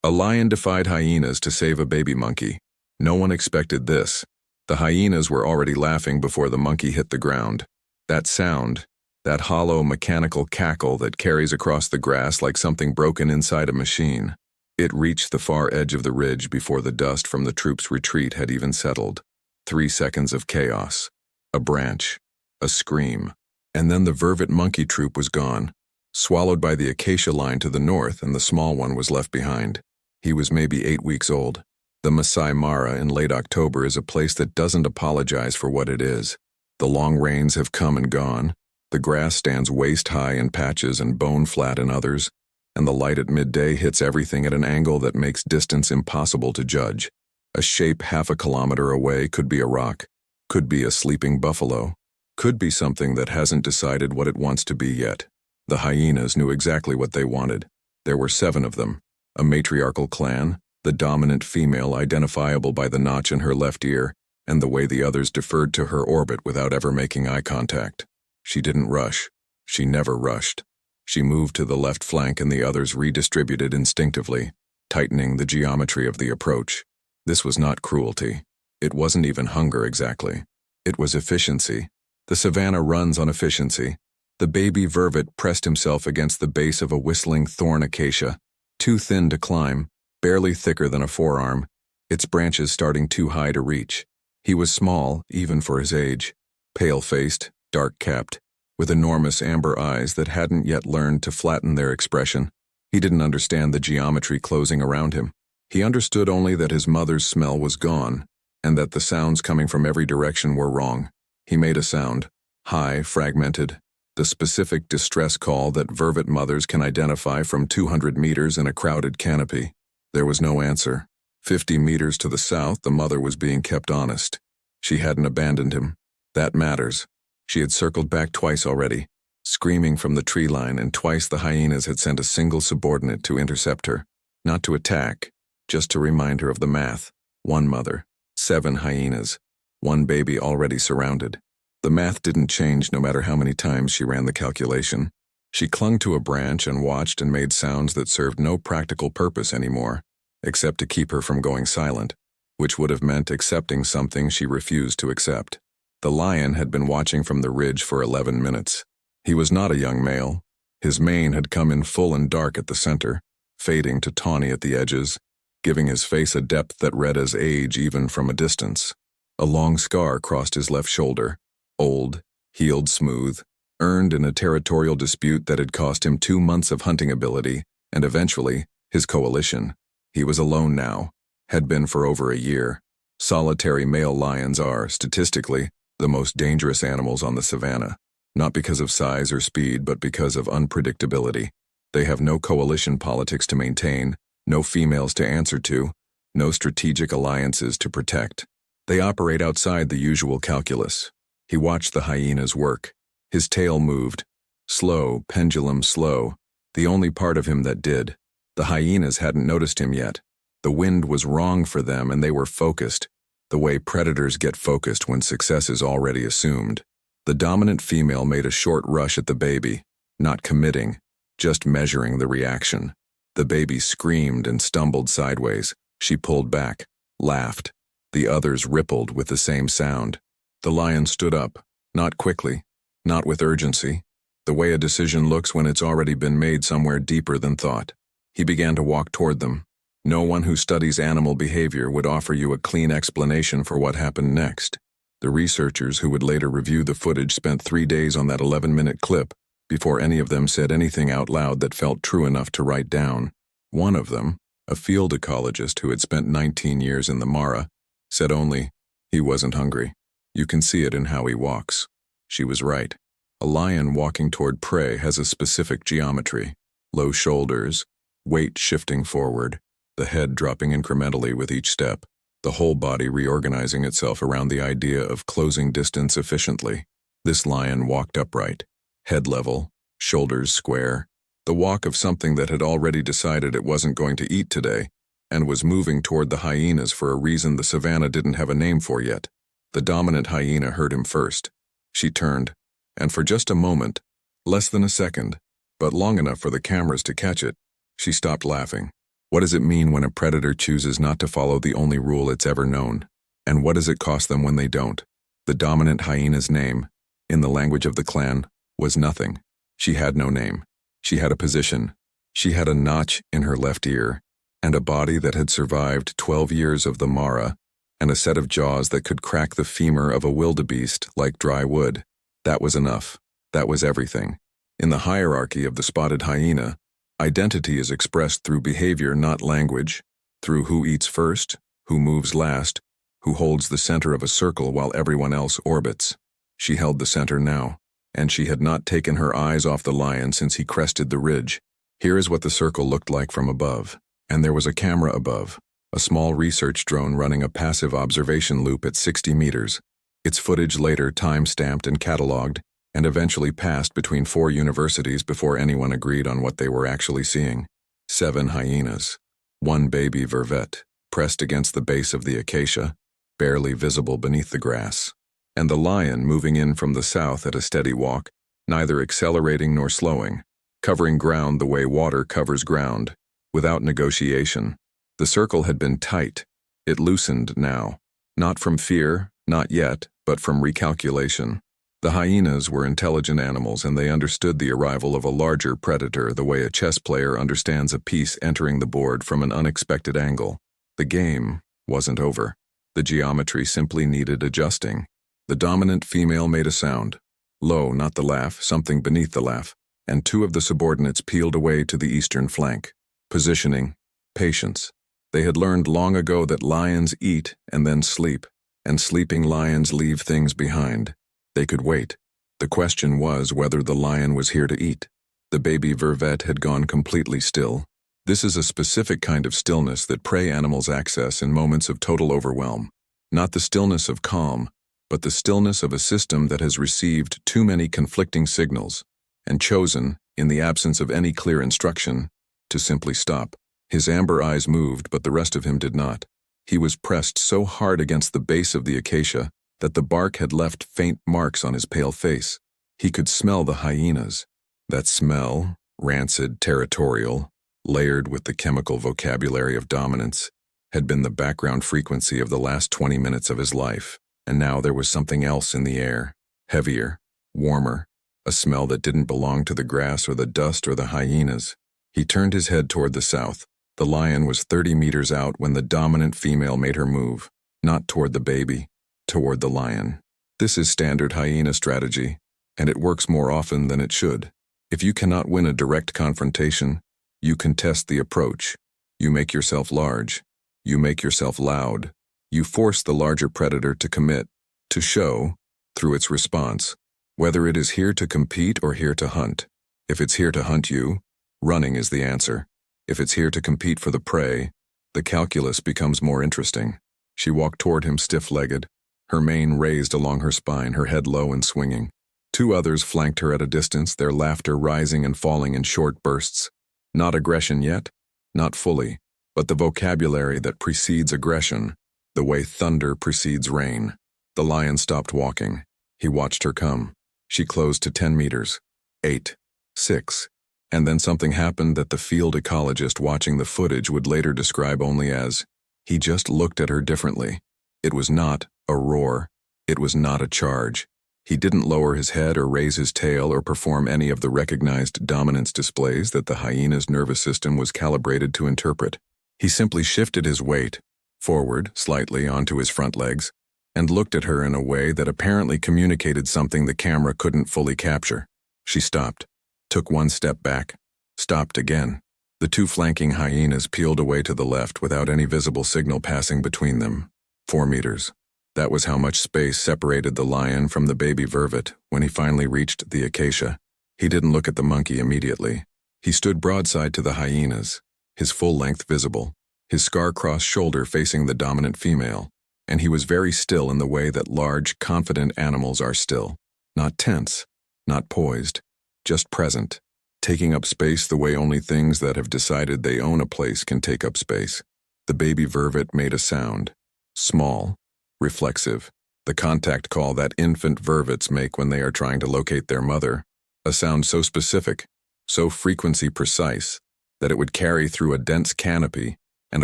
A lion defied hyenas to save a baby monkey. No one expected this. The hyenas were already laughing before the monkey hit the ground. That sound, that hollow mechanical cackle that carries across the grass like something broken inside a machine. It reached the far edge of the ridge before the dust from the troops' retreat had even settled. 3 seconds of chaos. A branch. A scream. And then the vervet monkey troop was gone, swallowed by the acacia line to the north, and the small one was left behind. He was maybe 8 weeks old. The Masai Mara in late October is a place that doesn't apologize for what it is. The long rains have come and gone. The grass stands waist-high in patches and bone-flat in others, and the light at midday hits everything at an angle that makes distance impossible to judge. A shape half a kilometer away could be a rock, could be a sleeping buffalo, could be something that hasn't decided what it wants to be yet. The hyenas knew exactly what they wanted. There were 7 of them, a matriarchal clan, the dominant female identifiable by the notch in her left ear, and the way the others deferred to her orbit without ever making eye contact. She didn't rush. She never rushed. She moved to the left flank and the others redistributed instinctively, tightening the geometry of the approach. This was not cruelty. It wasn't even hunger exactly. It was efficiency. The savanna runs on efficiency. The baby vervet pressed himself against the base of a whistling thorn acacia, too thin to climb, barely thicker than a forearm, its branches starting too high to reach. He was small, even for his age, pale-faced, dark-capped, with enormous amber eyes that hadn't yet learned to flatten their expression. He didn't understand the geometry closing around him. He understood only that his mother's smell was gone, and that the sounds coming from every direction were wrong. He made a sound, high, fragmented, the specific distress call that vervet mothers can identify from 200 meters in a crowded canopy. There was no answer. 50 meters to the south, the mother was being kept honest. She hadn't abandoned him. That matters. She had circled back twice already, screaming from the tree line, and twice the hyenas had sent a single subordinate to intercept her. Not to attack, just to remind her of the math. 1 mother, 7 hyenas, 1 baby already surrounded. The math didn't change no matter how many times she ran the calculation. She clung to a branch and watched and made sounds that served no practical purpose anymore, except to keep her from going silent, which would have meant accepting something she refused to accept. The lion had been watching from the ridge for 11 minutes. He was not a young male. His mane had come in full and dark at the center, fading to tawny at the edges, giving his face a depth that read as age even from a distance. A long scar crossed his left shoulder, old, healed smooth, earned in a territorial dispute that had cost him 2 months of hunting ability, and eventually, his coalition. He was alone now, had been for over a year. Solitary male lions are, statistically, the most dangerous animals on the savanna, not because of size or speed, but because of unpredictability. They have no coalition politics to maintain, no females to answer to, no strategic alliances to protect. They operate outside the usual calculus. He watched the hyenas work. His tail moved. Slow, pendulum slow, the only part of him that did. The hyenas hadn't noticed him yet. The wind was wrong for them and they were focused, the way predators get focused when success is already assumed. The dominant female made a short rush at the baby, not committing, just measuring the reaction. The baby screamed and stumbled sideways. She pulled back, laughed. The others rippled with the same sound. The lion stood up, not quickly, not with urgency, the way a decision looks when it's already been made somewhere deeper than thought. He began to walk toward them. No one who studies animal behavior would offer you a clean explanation for what happened next. The researchers who would later review the footage spent 3 days on that 11-minute clip before any of them said anything out loud that felt true enough to write down. One of them, a field ecologist who had spent 19 years in the Mara, said only, he wasn't hungry. You can see it in how he walks. She was right. A lion walking toward prey has a specific geometry. Low shoulders, weight shifting forward, the head dropping incrementally with each step, the whole body reorganizing itself around the idea of closing distance efficiently. This lion walked upright, head level, shoulders square, the walk of something that had already decided it wasn't going to eat today, and was moving toward the hyenas for a reason the savanna didn't have a name for yet. The dominant hyena heard him first. She turned, and for just a moment, less than a second, but long enough for the cameras to catch it, she stopped laughing. What does it mean when a predator chooses not to follow the only rule it's ever known? And what does it cost them when they don't? The dominant hyena's name, in the language of the clan, was nothing. She had no name. She had a position. She had a notch in her left ear, and a body that had survived 12 years of the Mara, and a set of jaws that could crack the femur of a wildebeest like dry wood. That was enough. That was everything. In the hierarchy of the spotted hyena, identity is expressed through behavior, not language, through who eats first, who moves last, who holds the center of a circle while everyone else orbits. She held the center now, and she had not taken her eyes off the lion since he crested the ridge. Here is what the circle looked like from above, and there was a camera above, a small research drone running a passive observation loop at 60 meters. Its footage later time-stamped and cataloged, and eventually passed between 4 universities before anyone agreed on what they were actually seeing. 7 hyenas, 1 baby vervet, pressed against the base of the acacia, barely visible beneath the grass, and the lion moving in from the south at a steady walk, neither accelerating nor slowing, covering ground the way water covers ground, without negotiation. The circle had been tight. It loosened now, not from fear, not yet, but from recalculation. The hyenas were intelligent animals, and they understood the arrival of a larger predator the way a chess player understands a piece entering the board from an unexpected angle. The game wasn't over. The geometry simply needed adjusting. The dominant female made a sound. Low, not the laugh, something beneath the laugh, and 2 of the subordinates peeled away to the eastern flank. Positioning, patience. They had learned long ago that lions eat and then sleep, and sleeping lions leave things behind. They could wait. The question was whether the lion was here to eat. The baby vervet had gone completely still. This is a specific kind of stillness that prey animals access in moments of total overwhelm. Not the stillness of calm, but the stillness of a system that has received too many conflicting signals, and chosen, in the absence of any clear instruction, to simply stop. His amber eyes moved, but the rest of him did not. He was pressed so hard against the base of the acacia that the bark had left faint marks on his pale face. He could smell the hyenas. That smell, rancid, territorial, layered with the chemical vocabulary of dominance, had been the background frequency of the last 20 minutes of his life, and now there was something else in the air, heavier, warmer, a smell that didn't belong to the grass or the dust or the hyenas. He turned his head toward the south. The lion was 30 meters out when the dominant female made her move, not toward the baby, toward the lion. This is standard hyena strategy, and it works more often than it should. If you cannot win a direct confrontation, you contest the approach. You make yourself large. You make yourself loud. You force the larger predator to commit, to show, through its response, whether it is here to compete or here to hunt. If it's here to hunt you, running is the answer. If it's here to compete for the prey, the calculus becomes more interesting. She walked toward him stiff-legged, her mane raised along her spine, her head low and swinging. 2 others flanked her at a distance, their laughter rising and falling in short bursts. Not aggression yet, not fully, but the vocabulary that precedes aggression, the way thunder precedes rain. The lion stopped walking. He watched her come. She closed to 10 meters, 8, 6, and then something happened that the field ecologist watching the footage would later describe only as, he just looked at her differently. It was not a roar. It was not a charge. He didn't lower his head or raise his tail or perform any of the recognized dominance displays that the hyena's nervous system was calibrated to interpret. He simply shifted his weight, forward, slightly, onto his front legs, and looked at her in a way that apparently communicated something the camera couldn't fully capture. She stopped, took 1 step back, stopped again. The 2 flanking hyenas peeled away to the left without any visible signal passing between them. 4 meters. That was how much space separated the lion from the baby vervet when he finally reached the acacia. He didn't look at the monkey immediately. He stood broadside to the hyenas, his full length visible, his scar-crossed shoulder facing the dominant female, and he was very still in the way that large, confident animals are still. Not tense, not poised, just present, taking up space the way only things that have decided they own a place can take up space. The baby vervet made a sound, small, reflexive, the contact call that infant vervets make when they are trying to locate their mother, a sound so specific, so frequency precise, that it would carry through a dense canopy and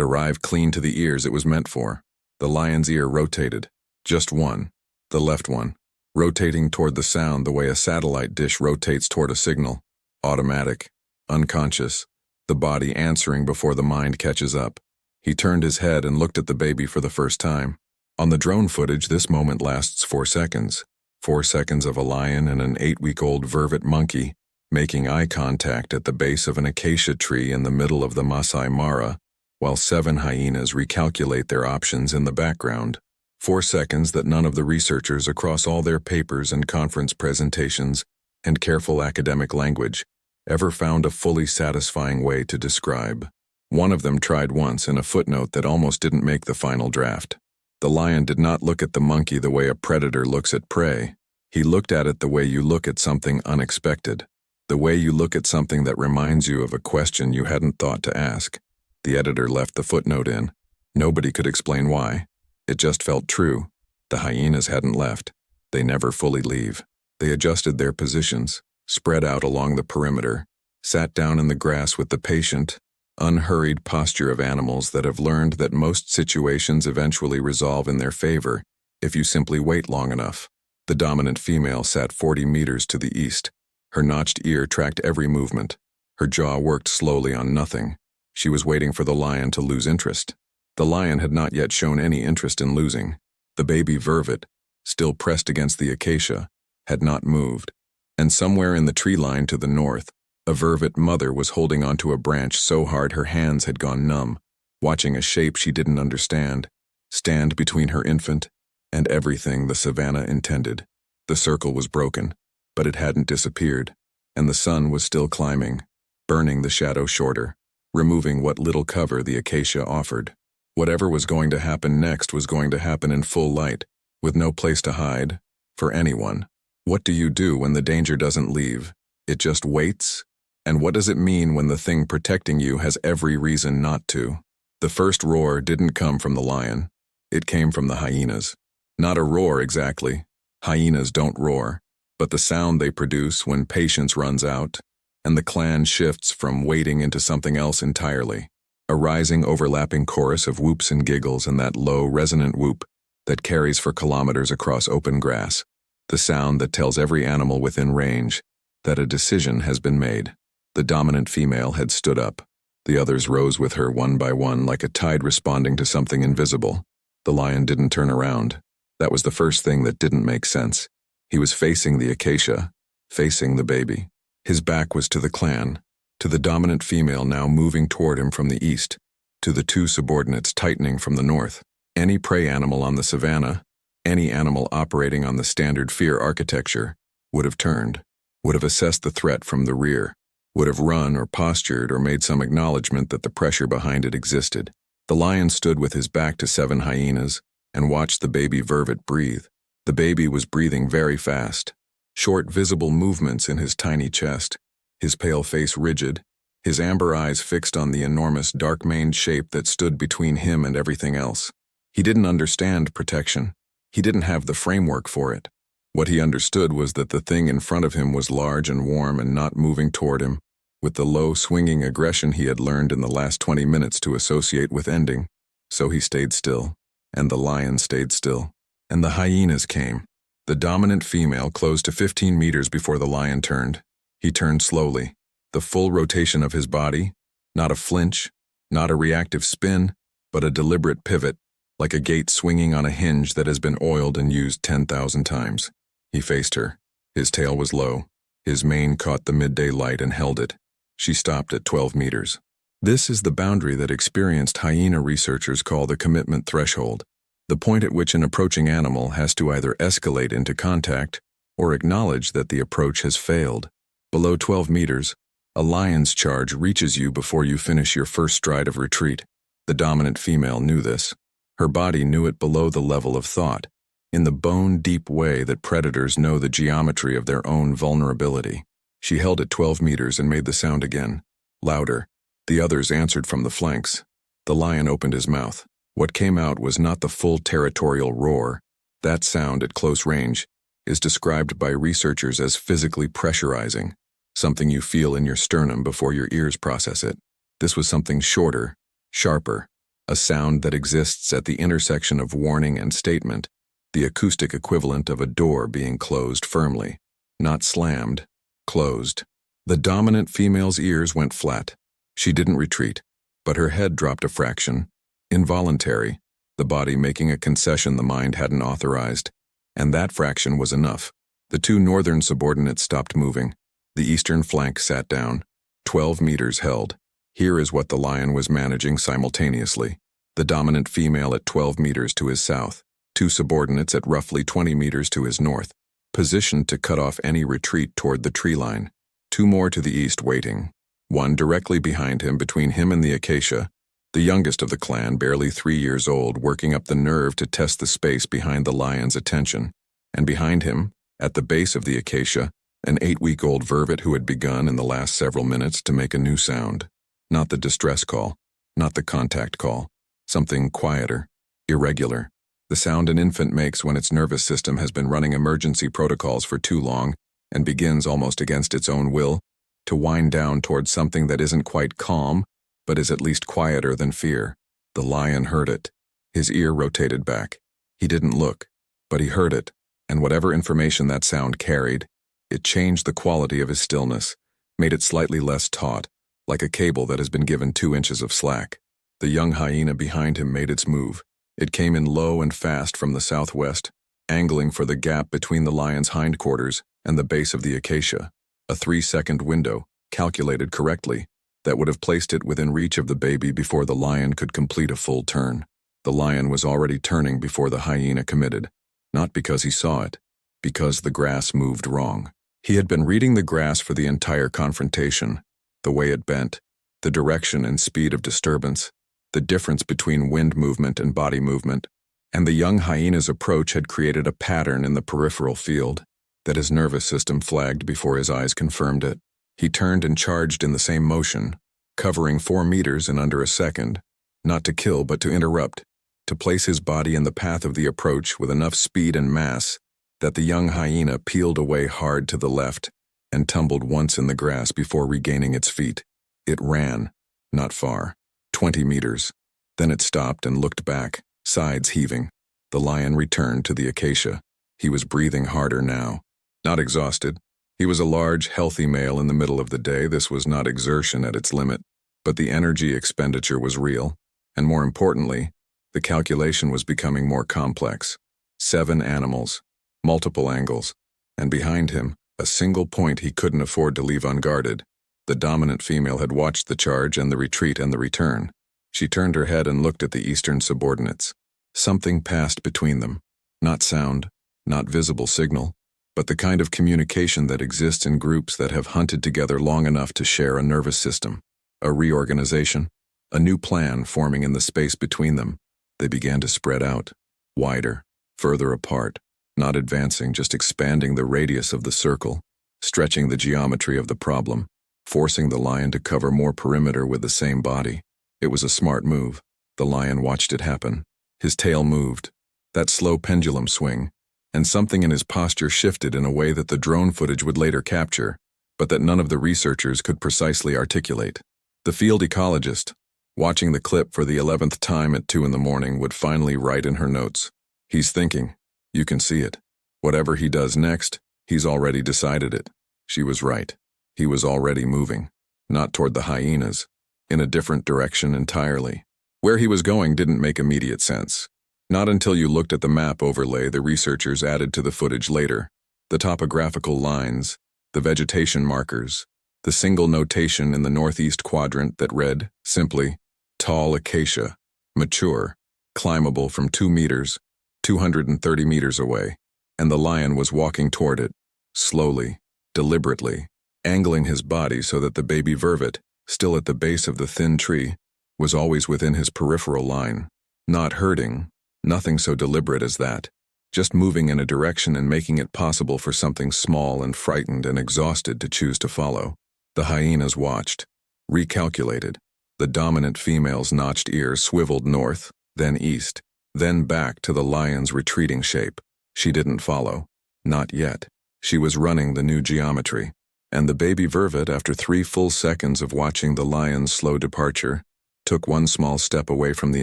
arrive clean to the ears it was meant for. The lion's ear rotated, just one, the left one, rotating toward the sound the way a satellite dish rotates toward a signal, automatic, unconscious, the body answering before the mind catches up. He turned his head and looked at the baby for the first time. On the drone footage, this moment lasts 4 seconds. 4 seconds of a lion and an 8-week-old vervet monkey making eye contact at the base of an acacia tree in the middle of the Masai Mara, while 7 hyenas recalculate their options in the background. 4 seconds that none of the researchers across all their papers and conference presentations and careful academic language ever found a fully satisfying way to describe. One of them tried once in a footnote that almost didn't make the final draft. The lion did not look at the monkey the way a predator looks at prey. He looked at it the way you look at something unexpected, the way you look at something that reminds you of a question you hadn't thought to ask. The editor left the footnote in. Nobody could explain why. It just felt true. The hyenas hadn't left. They never fully leave. They adjusted their positions, spread out along the perimeter, sat down in the grass with the patient, unhurried posture of animals that have learned that most situations eventually resolve in their favor if you simply wait long enough. The dominant female sat 40 meters to the east. Her notched ear tracked every movement. Her jaw worked slowly on nothing. She was waiting for the lion to lose interest. The lion had not yet shown any interest in losing. The baby vervet, still pressed against the acacia, had not moved. And somewhere in the tree line to the north, a vervet mother was holding onto a branch so hard her hands had gone numb, watching a shape she didn't understand stand between her infant and everything the savanna intended. The circle was broken, but it hadn't disappeared, and the sun was still climbing, burning the shadow shorter, removing what little cover the acacia offered. Whatever was going to happen next was going to happen in full light, with no place to hide, for anyone. What do you do when the danger doesn't leave? It just waits? And what does it mean when the thing protecting you has every reason not to? The first roar didn't come from the lion. It came from the hyenas. Not a roar exactly. Hyenas don't roar, but the sound they produce when patience runs out, and the clan shifts from waiting into something else entirely. A rising, overlapping chorus of whoops and giggles and that low, resonant whoop that carries for kilometers across open grass. The sound that tells every animal within range that a decision has been made. The dominant female had stood up. The others rose with her one by one like a tide responding to something invisible. The lion didn't turn around. That was the first thing that didn't make sense. He was facing the acacia, facing the baby. His back was to the clan, to the dominant female now moving toward him from the east, to the 2 subordinates tightening from the north. Any prey animal on the savanna, any animal operating on the standard fear architecture, would have turned, would have assessed the threat from the rear, would have run or postured or made some acknowledgement that the pressure behind it existed. The lion stood with his back to 7 hyenas and watched the baby vervet breathe. The baby was breathing very fast, short visible movements in his tiny chest, his pale face rigid, his amber eyes fixed on the enormous dark-maned shape that stood between him and everything else. He didn't understand protection. He didn't have the framework for it. What he understood was that the thing in front of him was large and warm and not moving toward him, with the low, swinging aggression he had learned in the last 20 minutes to associate with ending. So he stayed still, and the lion stayed still. And the hyenas came. The dominant female closed to 15 meters before the lion turned. He turned slowly, the full rotation of his body, not a flinch, not a reactive spin, but a deliberate pivot, like a gate swinging on a hinge that has been oiled and used 10,000 times. He faced her. His tail was low. His mane caught the midday light and held it. She stopped at 12 meters. This is the boundary that experienced hyena researchers call the commitment threshold, the point at which an approaching animal has to either escalate into contact or acknowledge that the approach has failed. Below 12 meters, a lion's charge reaches you before you finish your first stride of retreat. The dominant female knew this. Her body knew it below the level of thought, in the bone-deep way that predators know the geometry of their own vulnerability. She held at 12 meters and made the sound again, louder. The others answered from the flanks. The lion opened his mouth. What came out was not the full territorial roar. That sound at close range is described by researchers as physically pressurizing, something you feel in your sternum before your ears process it. This was something shorter, sharper, a sound that exists at the intersection of warning and statement, the acoustic equivalent of a door being closed firmly, not slammed, closed. The dominant female's ears went flat. She didn't retreat, but her head dropped a fraction, involuntary, the body making a concession the mind hadn't authorized, and that fraction was enough. The two northern subordinates stopped moving. The eastern flank sat down. 12 meters held. Here is what the lion was managing simultaneously. The dominant female at 12 meters to his south, two subordinates at roughly 20 meters to his north, positioned to cut off any retreat toward the tree line. Two more to the east waiting, one directly behind him between him and the acacia, the youngest of the clan, barely 3 years old, working up the nerve to test the space behind the lion's attention, and behind him, at the base of the acacia, an 8-week-old vervet who had begun in the last several minutes to make a new sound. Not the distress call, not the contact call, something quieter, irregular, the sound an infant makes when its nervous system has been running emergency protocols for too long and begins almost against its own will to wind down towards something that isn't quite calm, but is at least quieter than fear. The lion heard it. His ear rotated back. He didn't look, but he heard it, and whatever information that sound carried, it changed the quality of his stillness, made it slightly less taut, like a cable that has been given 2 inches of slack. The young hyena behind him made its move. It came in low and fast from the southwest, angling for the gap between the lion's hindquarters and the base of the acacia, a 3-second window, calculated correctly, that would have placed it within reach of the baby before the lion could complete a full turn. The lion was already turning before the hyena committed, not because he saw it, because the grass moved wrong. He had been reading the grass for the entire confrontation, the way it bent, the direction and speed of disturbance, the difference between wind movement and body movement, and the young hyena's approach had created a pattern in the peripheral field that his nervous system flagged before his eyes confirmed it. He turned and charged in the same motion, covering 4 meters in under a second, not to kill but to interrupt, to place his body in the path of the approach with enough speed and mass that the young hyena peeled away hard to the left and tumbled once in the grass before regaining its feet. It ran, not far, 20 meters. Then it stopped and looked back, sides heaving. The lion returned to the acacia. He was breathing harder now. Not exhausted. He was a large, healthy male in the middle of the day. This was not exertion at its limit, but the energy expenditure was real, and more importantly, the calculation was becoming more complex. 7 animals, multiple angles, and behind him, a single point he couldn't afford to leave unguarded. The dominant female had watched the charge and the retreat and the return. She turned her head and looked at the eastern subordinates. Something passed between them. Not sound, not visible signal, but the kind of communication that exists in groups that have hunted together long enough to share a nervous system. A reorganization, a new plan forming in the space between them. They began to spread out, wider, further apart, not advancing, just expanding the radius of the circle, stretching the geometry of the problem, forcing the lion to cover more perimeter with the same body. It was a smart move. The lion watched it happen. His tail moved, that slow pendulum swing, and something in his posture shifted in a way that the drone footage would later capture, but that none of the researchers could precisely articulate. The field ecologist, watching the clip for the 11th time at 2 in the morning, would finally write in her notes, "He's thinking. You can see it. Whatever he does next, he's already decided it." She was right. He was already moving, not toward the hyenas, in a different direction entirely. Where he was going didn't make immediate sense. Not until you looked at the map overlay the researchers added to the footage later. The topographical lines, the vegetation markers, the single notation in the northeast quadrant that read, simply, "Tall acacia, mature, climbable from 2 meters, 230 meters away," and the lion was walking toward it, slowly, deliberately, angling his body so that the baby vervet, still at the base of the thin tree, was always within his peripheral line. Not hurting, nothing so deliberate as that, just moving in a direction and making it possible for something small and frightened and exhausted to choose to follow. The hyenas watched, recalculated. The dominant female's notched ears swiveled north, then east, then back to the lion's retreating shape. She didn't follow. Not yet. She was running the new geometry. And the baby vervet, after 3 full seconds of watching the lion's slow departure, took one small step away from the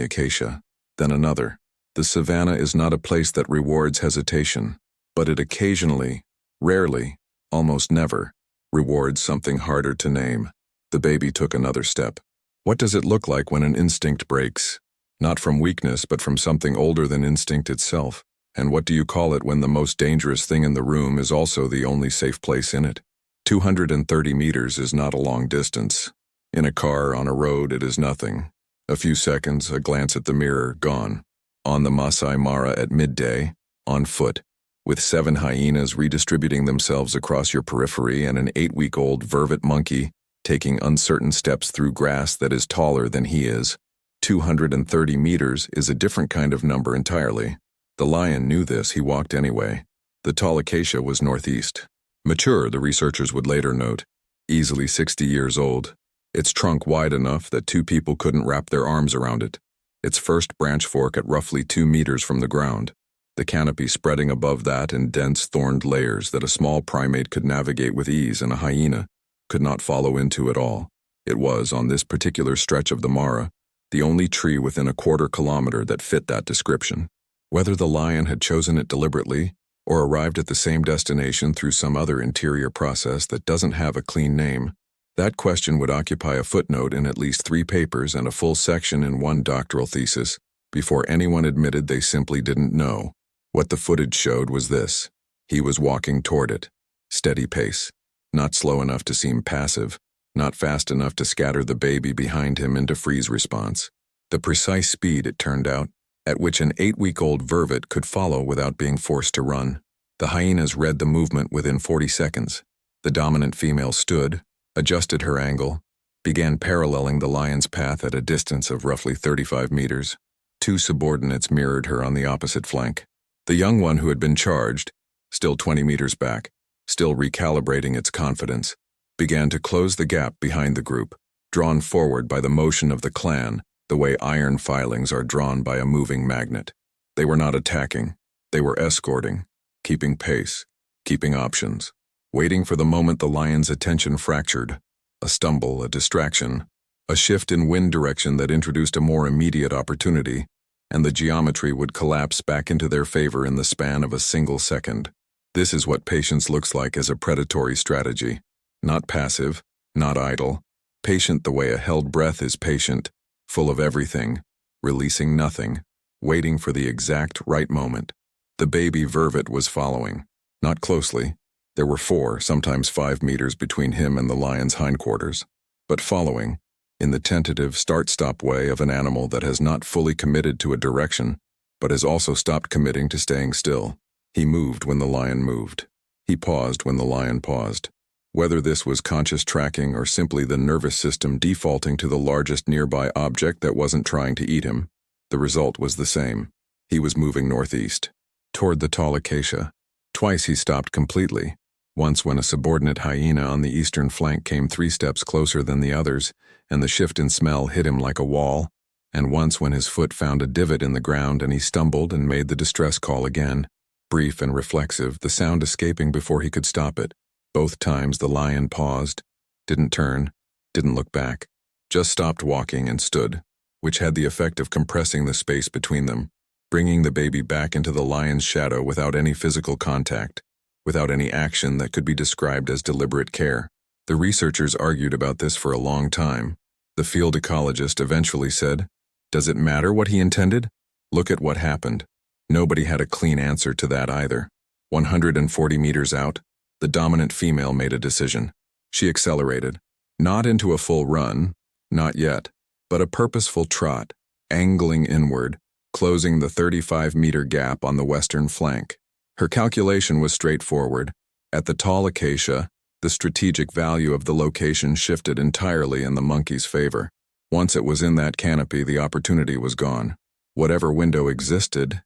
acacia, then another. The savanna is not a place that rewards hesitation, but it occasionally, rarely, almost never, rewards something harder to name. The baby took another step. What does it look like when an instinct breaks? Not from weakness, but from something older than instinct itself. And what do you call it when the most dangerous thing in the room is also the only safe place in it? 230 meters is not a long distance. In a car, on a road, it is nothing. A few seconds, a glance at the mirror, gone. On the Masai Mara at midday, on foot, with 7 hyenas redistributing themselves across your periphery and an 8-week-old vervet monkey taking uncertain steps through grass that is taller than he is. 230 meters is a different kind of number entirely. The lion knew this, he walked anyway. The tall acacia was northeast. Mature, the researchers would later note, easily 60 years old. Its trunk wide enough that 2 people couldn't wrap their arms around it. Its first branch fork at roughly 2 meters from the ground. The canopy spreading above that in dense thorned layers that a small primate could navigate with ease and a hyena could not follow into at all. It was, on this particular stretch of the Mara, the only tree within a quarter kilometer that fit that description. Whether the lion had chosen it deliberately, or arrived at the same destination through some other interior process that doesn't have a clean name, that question would occupy a footnote in at least 3 papers and a full section in one doctoral thesis before anyone admitted they simply didn't know. What the footage showed was this. He was walking toward it. Steady pace. Not slow enough to seem passive, not fast enough to scatter the baby behind him into freeze response. The precise speed, it turned out, at which an 8-week-old vervet could follow without being forced to run. The hyenas read the movement within 40 seconds. The dominant female stood, adjusted her angle, began paralleling the lion's path at a distance of roughly 35 meters. 2 subordinates mirrored her on the opposite flank. The young one who had been charged, still 20 meters back, still recalibrating its confidence, began to close the gap behind the group, drawn forward by the motion of the clan, the way iron filings are drawn by a moving magnet. They were not attacking. They were escorting, keeping pace, keeping options, waiting for the moment the lion's attention fractured, a stumble, a distraction, a shift in wind direction that introduced a more immediate opportunity, and the geometry would collapse back into their favor in the span of a single second. This is what patience looks like as a predatory strategy. Not passive, not idle, patient the way a held breath is patient, full of everything, releasing nothing, waiting for the exact right moment. The baby vervet was following. Not closely. There were 4, sometimes 5 meters between him and the lion's hindquarters. But following, in the tentative start-stop way of an animal that has not fully committed to a direction, but has also stopped committing to staying still. He moved when the lion moved. He paused when the lion paused. Whether this was conscious tracking or simply the nervous system defaulting to the largest nearby object that wasn't trying to eat him, the result was the same. He was moving northeast, toward the tall acacia. Twice he stopped completely. Once when a subordinate hyena on the eastern flank came 3 steps closer than the others, and the shift in smell hit him like a wall, and once when his foot found a divot in the ground and he stumbled and made the distress call again. Brief and reflexive, the sound escaping before he could stop it. Both times the lion paused, didn't turn, didn't look back, just stopped walking and stood, which had the effect of compressing the space between them, bringing the baby back into the lion's shadow without any physical contact, without any action that could be described as deliberate care. The researchers argued about this for a long time. The field ecologist eventually said, "Does it matter what he intended? Look at what happened." Nobody had a clean answer to that either. 140 meters out, the dominant female made a decision. She accelerated, not into a full run, not yet, but a purposeful trot, angling inward, closing the 35-meter gap on the western flank. Her calculation was straightforward. At the tall acacia, the strategic value of the location shifted entirely in the monkey's favor. Once it was in that canopy, the opportunity was gone. Whatever window existed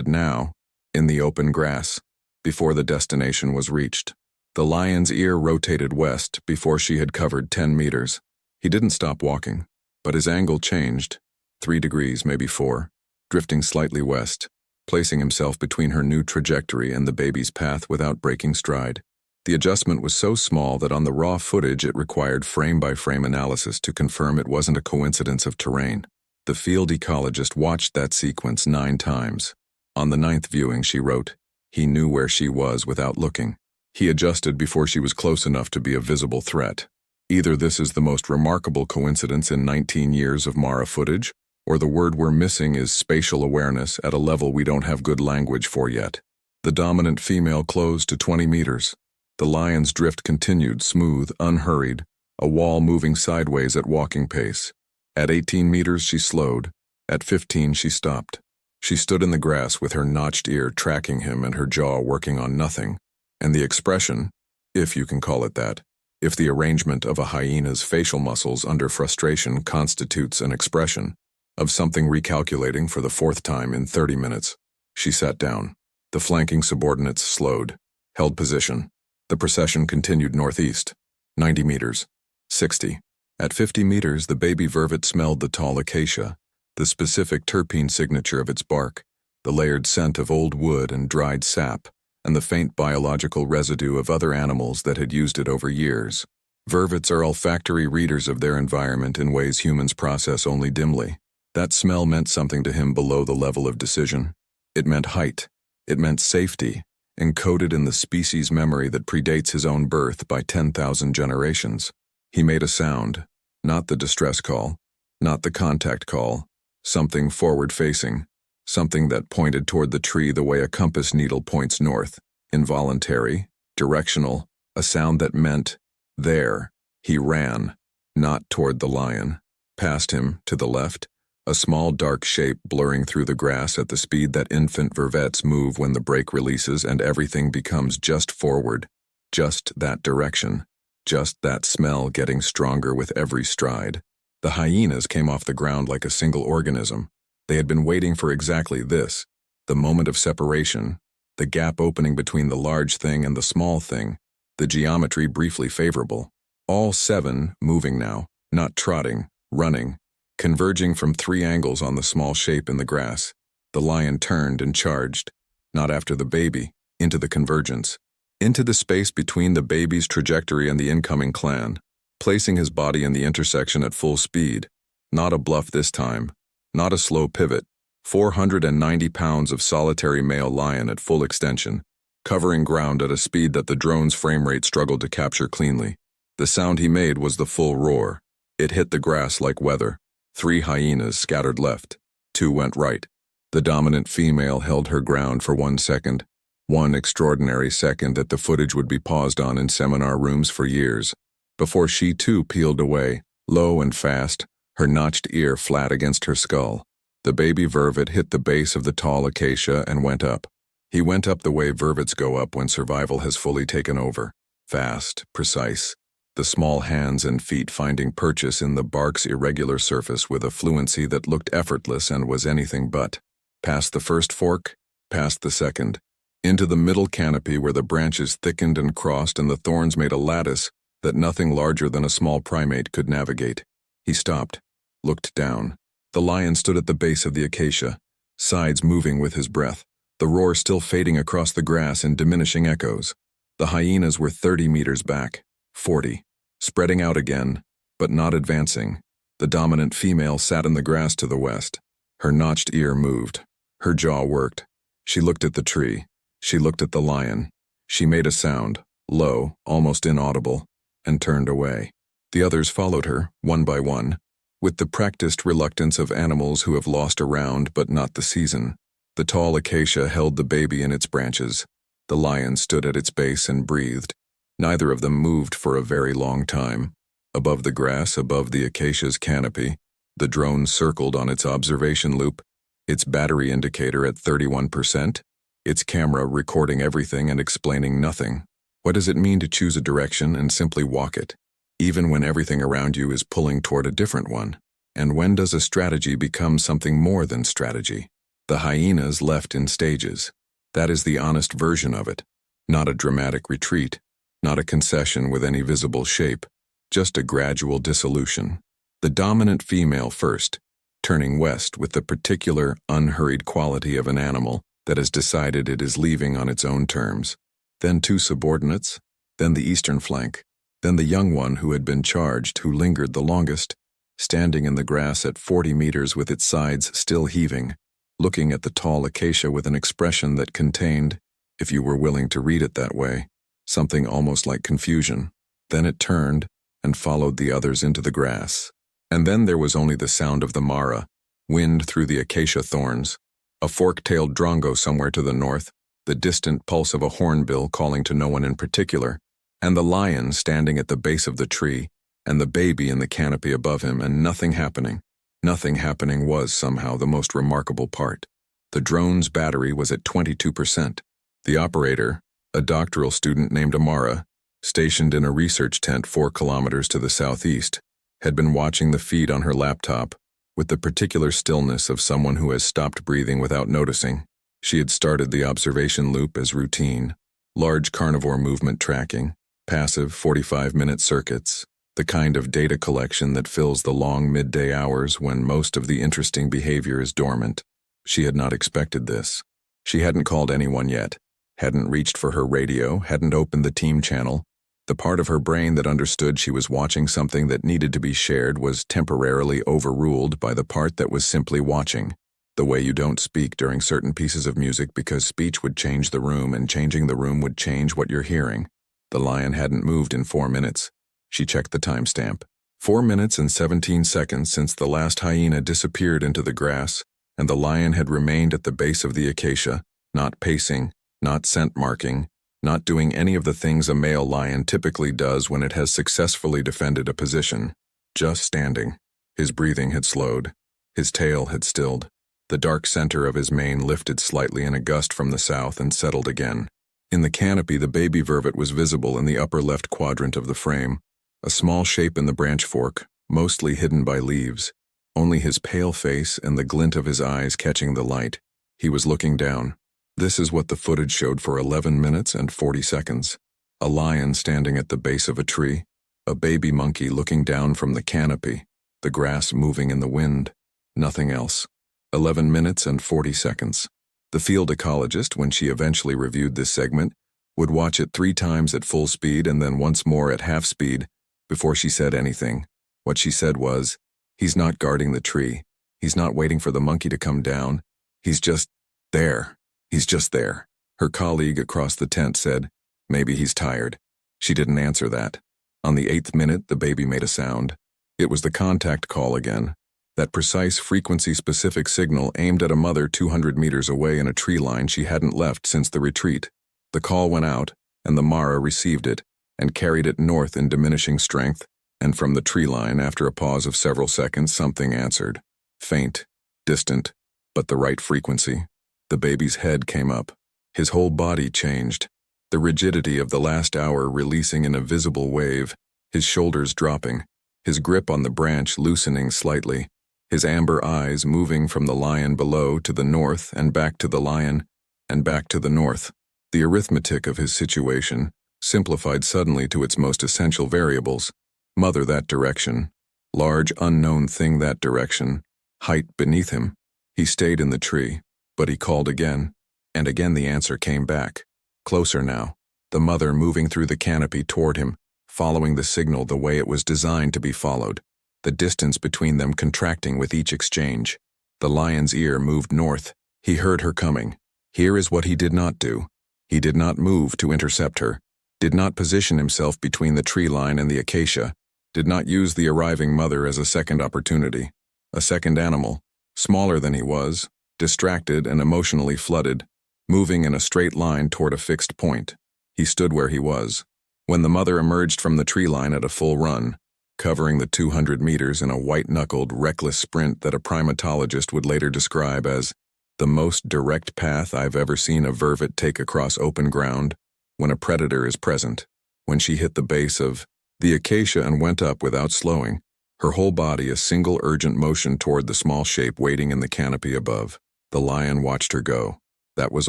now, in the open grass, before the destination was reached. The lion's ear rotated west before she had covered 10 meters. He didn't stop walking, but his angle changed, 3 degrees, maybe 4, drifting slightly west, placing himself between her new trajectory and the baby's path without breaking stride. The adjustment was so small that on the raw footage it required frame-by-frame analysis to confirm it wasn't a coincidence of terrain. The field ecologist watched that sequence 9 times. On the 9th viewing, she wrote, "He knew where she was without looking. He adjusted before she was close enough to be a visible threat. Either this is the most remarkable coincidence in 19 years of Mara footage, or the word we're missing is spatial awareness at a level we don't have good language for yet." The dominant female closed to 20 meters. The lion's drift continued, smooth, unhurried, a wall moving sideways at walking pace. At 18 meters she slowed. At 15 she stopped. She stood in the grass with her notched ear tracking him and her jaw working on nothing. And the expression, if you can call it that, if the arrangement of a hyena's facial muscles under frustration constitutes an expression, of something recalculating for the 4th time in 30 minutes. She sat down. The flanking subordinates slowed, held position. The procession continued northeast, 90 meters, 60. At 50 meters, the baby vervet smelled the tall acacia, the specific terpene signature of its bark, the layered scent of old wood and dried sap, and the faint biological residue of other animals that had used it over years. Vervets are olfactory readers of their environment in ways humans process only dimly. That smell meant something to him below the level of decision. It meant height. It meant safety, encoded in the species memory that predates his own birth by 10,000 generations. He made a sound, not the distress call, not the contact call, something forward-facing, something that pointed toward the tree the way a compass needle points north, involuntary, directional, a sound that meant, there. He ran, not toward the lion. Past him, to the left, a small dark shape blurring through the grass at the speed that infant vervets move when the brake releases and everything becomes just forward, just that direction, just that smell getting stronger with every stride. The hyenas came off the ground like a single organism. They had been waiting for exactly this, the moment of separation, the gap opening between the large thing and the small thing, the geometry briefly favorable. All 7 moving now, not trotting, running, converging from 3 angles on the small shape in the grass. The lion turned and charged, not after the baby, into the convergence, into the space between the baby's trajectory and the incoming clan, placing his body in the intersection at full speed. Not a bluff this time, not a slow pivot. 490 pounds of solitary male lion at full extension, covering ground at a speed that the drone's frame rate struggled to capture cleanly. The sound he made was the full roar. It hit the grass like weather. 3 hyenas scattered left, 2 went right. The dominant female held her ground for 1 second, 1 extraordinary second that the footage would be paused on in seminar rooms for years, before she too peeled away, low and fast, her notched ear flat against her skull. The baby vervet hit the base of the tall acacia and went up. He went up the way vervets go up when survival has fully taken over. Fast, precise. The small hands and feet finding purchase in the bark's irregular surface with a fluency that looked effortless and was anything but. Past the first fork, past the second, into the middle canopy where the branches thickened and crossed and the thorns made a lattice that nothing larger than a small primate could navigate. He stopped, looked down. The lion stood at the base of the acacia, sides moving with his breath, the roar still fading across the grass in diminishing echoes. The hyenas were 30 meters back, 40. Spreading out again, but not advancing. The dominant female sat in the grass to the west. Her notched ear moved. Her jaw worked. She looked at the tree. She looked at the lion. She made a sound, low, almost inaudible, and turned away. The others followed her, one by one, with the practiced reluctance of animals who have lost a round but not the season. The tall acacia held the baby in its branches. The lion stood at its base and breathed. Neither of them moved for a very long time. Above the grass, above the acacia's canopy, the drone circled on its observation loop, its battery indicator at 31%, its camera recording everything and explaining nothing. What does it mean to choose a direction and simply walk it, even when everything around you is pulling toward a different one? And when does a strategy become something more than strategy? The hyenas left in stages. That is the honest version of it, not a dramatic retreat. Not a concession with any visible shape, just a gradual dissolution. The dominant female first, turning west with the particular, unhurried quality of an animal that has decided it is leaving on its own terms. Then 2 subordinates, then the eastern flank, then the young one who had been charged, who lingered the longest, standing in the grass at 40 meters with its sides still heaving, looking at the tall acacia with an expression that contained, if you were willing to read it that way, something almost like confusion. Then it turned and followed the others into the grass. And then there was only the sound of the Mara, wind through the acacia thorns, a fork-tailed drongo somewhere to the north, the distant pulse of a hornbill calling to no one in particular, and the lion standing at the base of the tree, and the baby in the canopy above him, and nothing happening. Nothing happening was somehow the most remarkable part. The drone's battery was at 22%. The operator, a doctoral student named Amara, stationed in a research tent 4 kilometers to the southeast, had been watching the feed on her laptop with the particular stillness of someone who has stopped breathing without noticing. She had started the observation loop as routine, large carnivore movement tracking, passive 45-minute circuits, the kind of data collection that fills the long midday hours when most of the interesting behavior is dormant. She had not expected this. She hadn't called anyone yet, hadn't reached for her radio, hadn't opened the team channel. The part of her brain that understood she was watching something that needed to be shared was temporarily overruled by the part that was simply watching. The way you don't speak during certain pieces of music because speech would change the room and changing the room would change what you're hearing. The lion hadn't moved in 4 minutes. She checked the timestamp. 4 minutes and 17 seconds since the last hyena disappeared into the grass, and the lion had remained at the base of the acacia, not pacing, not scent marking, not doing any of the things a male lion typically does when it has successfully defended a position. Just standing. His breathing had slowed. His tail had stilled. The dark center of his mane lifted slightly in a gust from the south and settled again. In the canopy, the baby vervet was visible in the upper left quadrant of the frame, a small shape in the branch fork, mostly hidden by leaves, only his pale face and the glint of his eyes catching the light. He was looking down. This is what the footage showed for 11 minutes and 40 seconds. A lion standing at the base of a tree, a baby monkey looking down from the canopy, the grass moving in the wind, nothing else. 11 minutes and 40 seconds. The field ecologist, when she eventually reviewed this segment, would watch it 3 times at full speed and then once more at half speed before she said anything. What she said was, "He's not guarding the tree. He's not waiting for the monkey to come down. He's just there. He's just there." Her colleague across the tent said, "Maybe he's tired." She didn't answer that. On the 8th minute, the baby made a sound. It was the contact call again. That precise frequency-specific signal aimed at a mother 200 meters away in a tree line she hadn't left since the retreat. The call went out, and the Mara received it, and carried it north in diminishing strength, and from the tree line, after a pause of several seconds, something answered. Faint, distant, but the right frequency. The baby's head came up. His whole body changed, the rigidity of the last hour releasing in a visible wave, his shoulders dropping, his grip on the branch loosening slightly, his amber eyes moving from the lion below to the north and back to the lion, and back to the north. The arithmetic of his situation, simplified suddenly to its most essential variables. Mother that direction, large unknown thing that direction, height beneath him. He stayed in the tree, but he called again, and again the answer came back. Closer now, the mother moving through the canopy toward him, following the signal the way it was designed to be followed, the distance between them contracting with each exchange. The lion's ear moved north. He heard her coming. Here is what he did not do. He did not move to intercept her, did not position himself between the tree line and the acacia, did not use the arriving mother as a second opportunity, a second animal, smaller than he was, distracted and emotionally flooded, moving in a straight line toward a fixed point. He stood where he was. When the mother emerged from the tree line at a full run, covering the 200 meters in a white-knuckled, reckless sprint that a primatologist would later describe as the most direct path I've ever seen a vervet take across open ground when a predator is present. When she hit the base of the acacia and went up without slowing, her whole body a single urgent motion toward the small shape waiting in the canopy above. The lion watched her go. That was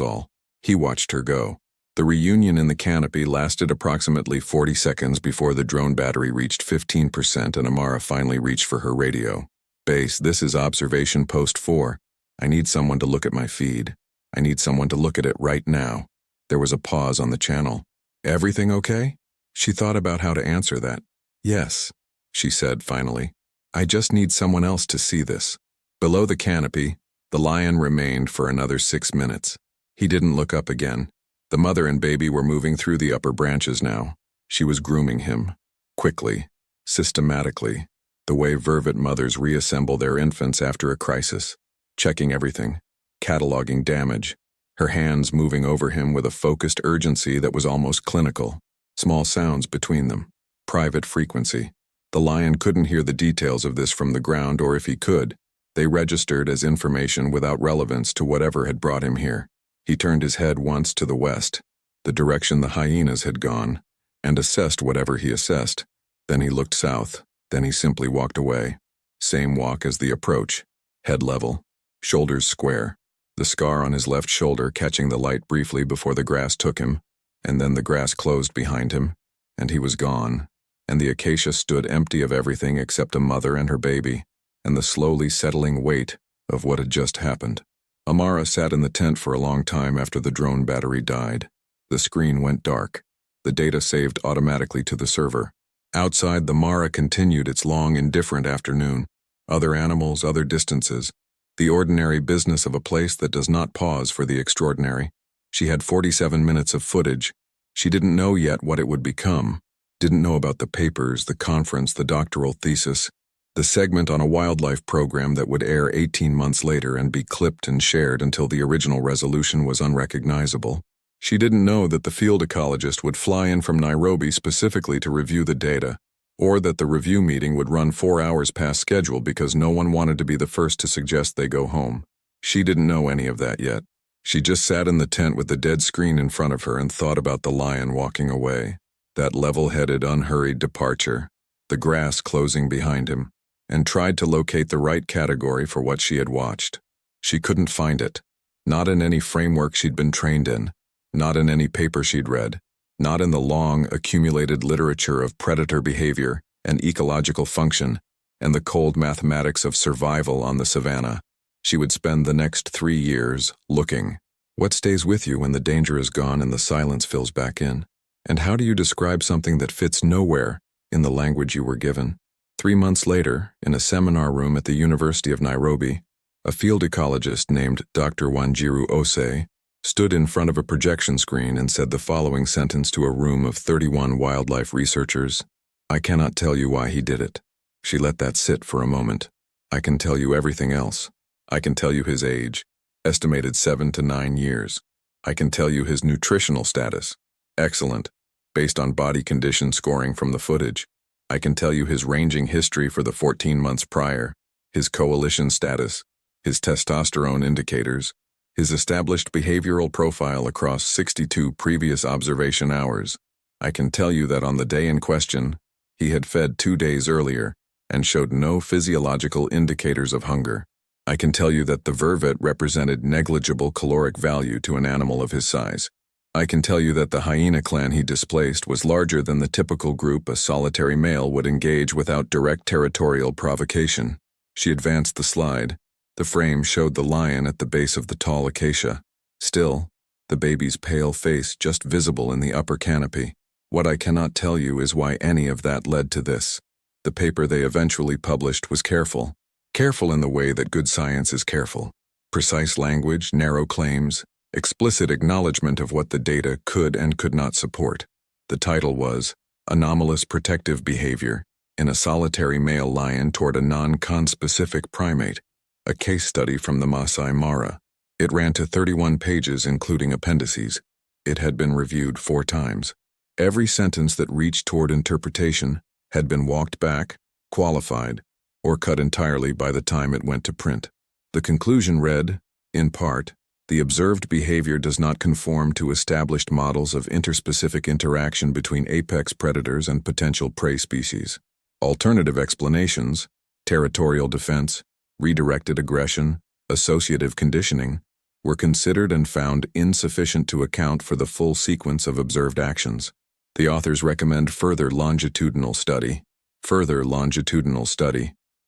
all. He watched her go. The reunion in the canopy lasted approximately 40 seconds before the drone battery reached 15% and Amara finally reached for her radio. "Base, this is observation post 4. I need someone to look at my feed. I need someone to look at it right now." There was a pause on the channel. "Everything okay?" She thought about how to answer that. Yes, she said finally. I just need someone else to see this. Below the canopy, the lion remained for another 6 minutes. He didn't look up again. The mother and baby were moving through the upper branches now. She was grooming him. Quickly, systematically, the way vervet mothers reassemble their infants after a crisis, checking everything, cataloging damage, her hands moving over him with a focused urgency that was almost clinical. Small sounds between them. Private frequency. The lion couldn't hear the details of this from the ground, or if he could, they registered as information without relevance to whatever had brought him here. He turned his head once to the west, the direction the hyenas had gone, and assessed whatever he assessed. Then he looked south, then he simply walked away. Same walk as the approach, head level, shoulders square, the scar on his left shoulder catching the light briefly before the grass took him, and then the grass closed behind him, and he was gone, and the acacia stood empty of everything except a mother and her baby, and the slowly settling weight of what had just happened. Amara sat in the tent for a long time after the drone battery died. The screen went dark. The data saved automatically to the server. Outside, the Mara continued its long, indifferent afternoon. Other animals, other distances. The ordinary business of a place that does not pause for the extraordinary. She had 47 minutes of footage. She didn't know yet what it would become. Didn't know about the papers, the conference, the doctoral thesis, the segment on a wildlife program that would air 18 months later and be clipped and shared until the original resolution was unrecognizable. She didn't know that the field ecologist would fly in from Nairobi specifically to review the data, or that the review meeting would run 4 hours past schedule because no one wanted to be the first to suggest they go home. She didn't know any of that yet. She just sat in the tent with the dead screen in front of her and thought about the lion walking away, that level-headed, unhurried departure, the grass closing behind him, and tried to locate the right category for what she had watched. She couldn't find it, not in any framework she'd been trained in, not in any paper she'd read, not in the long, accumulated literature of predator behavior and ecological function and the cold mathematics of survival on the savannah. She would spend the next 3 years looking. What stays with you when the danger is gone and the silence fills back in? And how do you describe something that fits nowhere in the language you were given? 3 months later, in a seminar room at the University of Nairobi, a field ecologist named Dr. Wanjiru Osei stood in front of a projection screen and said the following sentence to a room of 31 wildlife researchers. I cannot tell you why he did it. She let that sit for a moment. I can tell you everything else. I can tell you his age, estimated 7 to 9 years. I can tell you his nutritional status, excellent, based on body condition scoring from the footage. I can tell you his ranging history for the 14 months prior, his coalition status, his testosterone indicators, his established behavioral profile across 62 previous observation hours. I can tell you that on the day in question, he had fed 2 days earlier and showed no physiological indicators of hunger. I can tell you that the vervet represented negligible caloric value to an animal of his size. I can tell you that the hyena clan he displaced was larger than the typical group a solitary male would engage without direct territorial provocation. She advanced the slide. The frame showed the lion at the base of the tall acacia. Still, the baby's pale face just visible in the upper canopy. What I cannot tell you is why any of that led to this. The paper they eventually published was careful. Careful in the way that good science is careful. Precise language, narrow claims, explicit acknowledgement of what the data could and could not support. The title was Anomalous Protective Behavior in a Solitary Male Lion Toward a Non-Conspecific Primate, a case study from the Masai Mara. It ran to 31 pages including appendices. It had been reviewed 4 times. Every sentence that reached toward interpretation had been walked back, qualified, or cut entirely by the time it went to print. The conclusion read, in part, the observed behavior does not conform to established models of interspecific interaction between apex predators and potential prey species. Alternative explanations, territorial defense, redirected aggression, associative conditioning, were considered and found insufficient to account for the full sequence of observed actions. The authors recommend further longitudinal study.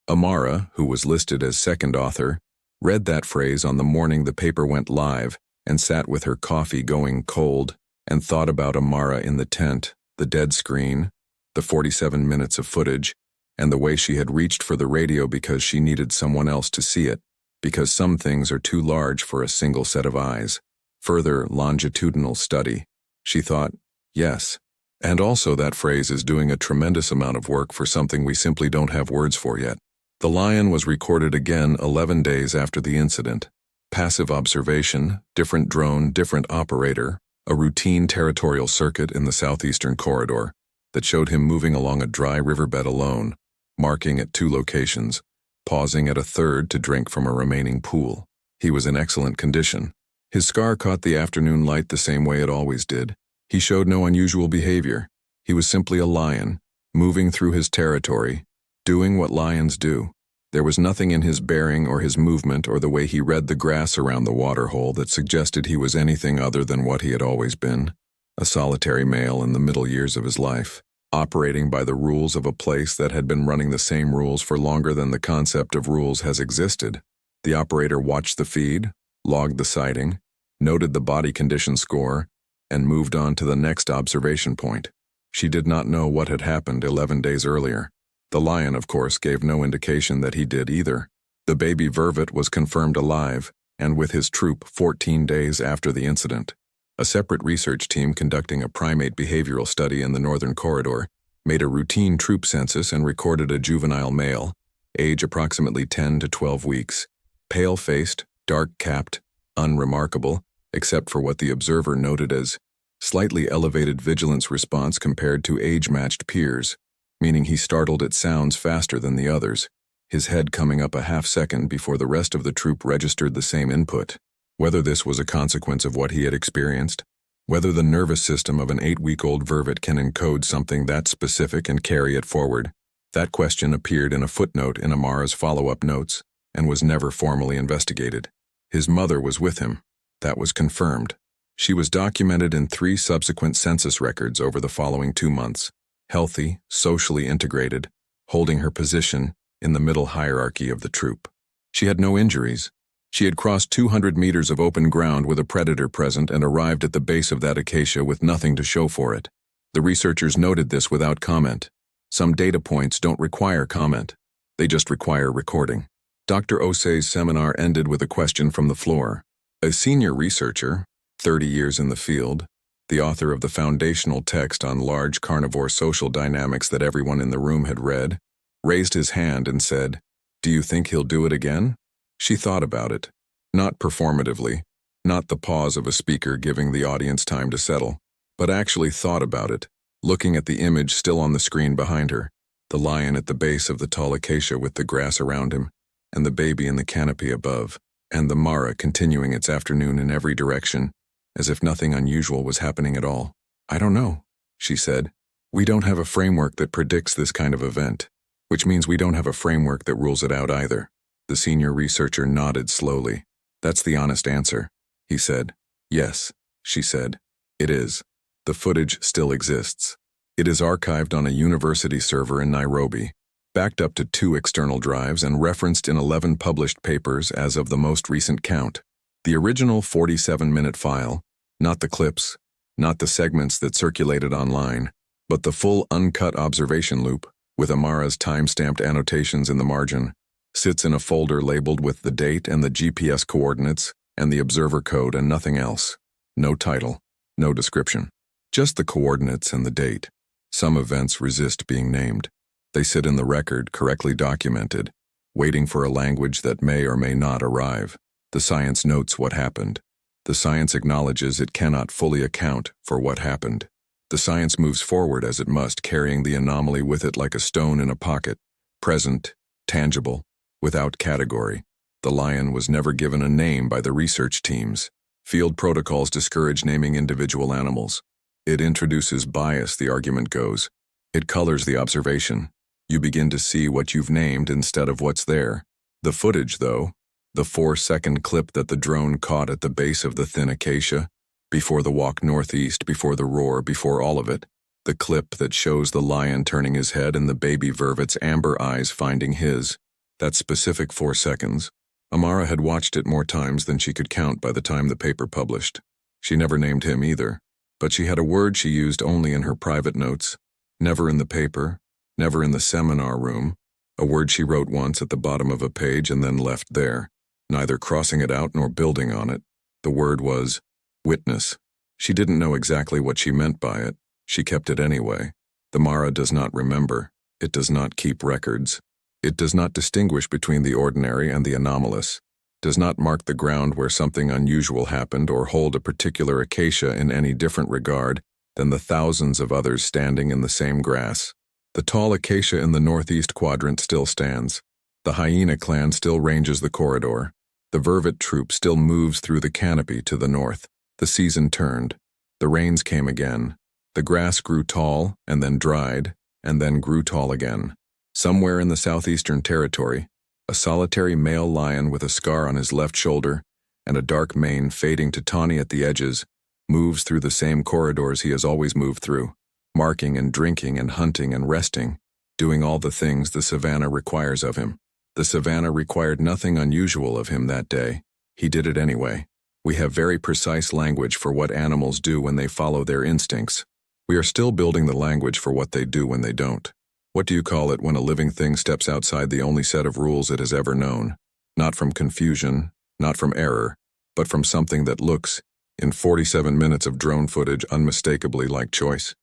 Amara, who was listed as second author, read that phrase on the morning the paper went live and sat with her coffee going cold and thought about Amara in the tent, The dead screen, the 47 minutes of footage, and the way she had reached for the radio because she needed someone else to see it, because some things are too large for a single set of eyes. Further longitudinal study. She thought, yes. And also that phrase is doing a tremendous amount of work for something we simply don't have words for yet. The lion was recorded again 11 days after the incident. Passive observation, different drone, different operator, a routine territorial circuit in the southeastern corridor that showed him moving along a dry riverbed alone, marking at 2 locations, pausing at a third to drink from a remaining pool. He was in excellent condition. His scar caught the afternoon light the same way it always did. He showed no unusual behavior. He was simply a lion, moving through his territory, doing what lions do. There was nothing in his bearing or his movement or the way he read the grass around the waterhole that suggested he was anything other than what he had always been, a solitary male in the middle years of his life, operating by the rules of a place that had been running the same rules for longer than the concept of rules has existed. The operator watched the feed, logged the sighting, noted the body condition score, and moved on to the next observation point. She did not know what had happened 11 days earlier. The lion, of course, gave no indication that he did either. The baby vervet was confirmed alive, and with his troop 14 days after the incident. A separate research team conducting a primate behavioral study in the northern corridor made a routine troop census and recorded a juvenile male, age approximately 10 to 12 weeks, pale-faced, dark-capped, unremarkable, except for what the observer noted as slightly elevated vigilance response compared to age-matched peers, meaning he startled at sounds faster than the others, his head coming up a half-second before the rest of the troop registered the same input. Whether this was a consequence of what he had experienced, whether the nervous system of an 8-week-old vervet can encode something that specific and carry it forward, that question appeared in a footnote in Amara's follow-up notes and was never formally investigated. His mother was with him. That was confirmed. She was documented in 3 subsequent census records over the following 2 months, healthy, socially integrated, holding her position in the middle hierarchy of the troop. She had no injuries. She had crossed 200 meters of open ground with a predator present and arrived at the base of that acacia with nothing to show for it. The researchers noted this without comment. Some data points don't require comment. They just require recording. Dr. Osei's seminar ended with a question from the floor. A senior researcher, 30 years in the field, the author of the foundational text on large carnivore social dynamics that everyone in the room had read, raised his hand and said, "Do you think he'll do it again?" She thought about it, not performatively, not the pause of a speaker giving the audience time to settle, but actually thought about it, looking at the image still on the screen behind her, the lion at the base of the tall acacia with the grass around him, and the baby in the canopy above, and the Mara continuing its afternoon in every direction, as if nothing unusual was happening at all. "I don't know," she said. "We don't have a framework that predicts this kind of event, which means we don't have a framework that rules it out either." The senior researcher nodded slowly. "That's the honest answer," he said. "Yes," she said. "It is. The footage still exists. It is archived on a university server in Nairobi, backed up to 2 external drives and referenced in 11 published papers as of the most recent count. The original 47-minute file, not the clips, not the segments that circulated online, but the full uncut observation loop, with Amara's time-stamped annotations in the margin, sits in a folder labeled with the date and the GPS coordinates and the observer code and nothing else. No title, no description. Just the coordinates and the date. Some events resist being named. They sit in the record, correctly documented, waiting for a language that may or may not arrive. The science notes what happened. The science acknowledges it cannot fully account for what happened. The science moves forward as it must, carrying the anomaly with it like a stone in a pocket, present, tangible, without category. The lion was never given a name by the research teams. Field protocols discourage naming individual animals. It introduces bias, the argument goes. It colors the observation. You begin to see what you've named instead of what's there. The footage, though, the 4-second clip that the drone caught at the base of the thin acacia, before the walk northeast, before the roar, before all of it, the clip that shows the lion turning his head and the baby vervet's amber eyes finding his, that specific 4 seconds, Amara had watched it more times than she could count by the time the paper published. She never named him either. But she had a word she used only in her private notes, never in the paper, never in the seminar room, a word she wrote once at the bottom of a page and then left there, neither crossing it out nor building on it. The word was witness. She didn't know exactly what she meant by it. She kept it anyway. The Mara does not remember. It does not keep records. It does not distinguish between the ordinary and the anomalous, does not mark the ground where something unusual happened or hold a particular acacia in any different regard than the thousands of others standing in the same grass. The tall acacia in the northeast quadrant still stands. The hyena clan still ranges the corridor. The vervet troop still moves through the canopy to the north. The season turned. The rains came again. The grass grew tall and then dried and then grew tall again. Somewhere in the southeastern territory, a solitary male lion with a scar on his left shoulder and a dark mane fading to tawny at the edges moves through the same corridors he has always moved through, marking and drinking and hunting and resting, doing all the things the savannah requires of him. The savannah required nothing unusual of him that day. He did it anyway. We have very precise language for what animals do when they follow their instincts. We are still building the language for what they do when they don't. What do you call it when a living thing steps outside the only set of rules it has ever known? Not from confusion, not from error, but from something that looks, in 47 minutes of drone footage, unmistakably like choice.